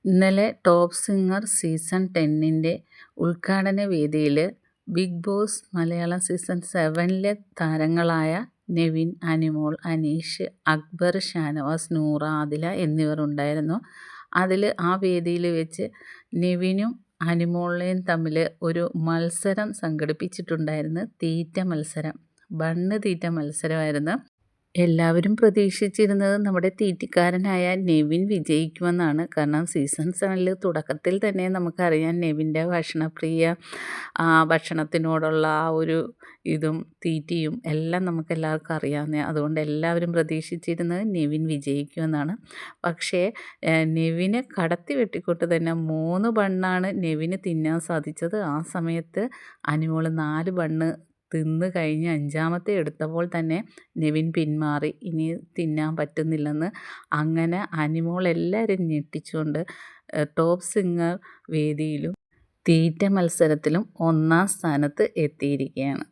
ഇന്നലെ top singer season 10ൻ്റെ ഉദ്ഘാടന വേദിയിൽ ബിഗ് ബോസ് മലയാളം സീസൺ 7ലെ താരങ്ങളായ നെവിൻ, അനിമോൾ, അനീഷ്, അക്ബർ, ഷാനവാസ്, നൂറ, ആദില എന്നിവർ ഉണ്ടായിരുന്നു. അതിൽ ആ വേദിയിൽ വെച്ച് നെവിനും അനിമോളേയും തമ്മിൽ ഒരു മത്സരം സംഘടിപ്പിച്ചിട്ടുണ്ടായിരുന്നു. തീറ്റ മത്സരം, ബണ്ണ് തീറ്റ മത്സരമായിരുന്നു. എല്ലാവരും പ്രതീക്ഷിച്ചിരുന്നത് നമ്മുടെ തീറ്റിക്കാരനായ നെവിൻ വിജയിക്കുമെന്നാണ്. കാരണം സീസൺ 7ൽ തുടക്കത്തിൽ തന്നെ നമുക്കറിയാം നെവിൻ്റെ ഭക്ഷണത്തിനോടുള്ള ആ ഒരു ഇതും തീറ്റിയും എല്ലാം നമുക്കെല്ലാവർക്കും അറിയാവുന്ന. അതുകൊണ്ട് എല്ലാവരും പ്രതീക്ഷിച്ചിരുന്നത് നെവിൻ വിജയിക്കുമെന്നാണ്. പക്ഷേ നെവിനെ കടത്തി വെട്ടിക്കൊണ്ട് തന്നെ 3 ബണ്ണാണ് നെവിന് തിന്നാൻ സാധിച്ചത്. ആ സമയത്ത് അനിമോൾ 4 ബണ്ണ് തിന്ന് കഴിഞ്ഞ് 5ാമത്തെ എടുത്തപ്പോൾ തന്നെ നെവിൻ പിന്മാറി, ഇനി തിന്നാൻ പറ്റുന്നില്ലെന്ന്. അങ്ങനെ അനിമോൾ എല്ലാവരും ഞെട്ടിച്ചുകൊണ്ട് ടോപ്പ് സിംഗർ വേദിയിലും തീറ്റ മത്സരത്തിലും 1ാം സ്ഥാനത്ത് എത്തിയിരിക്കുകയാണ്.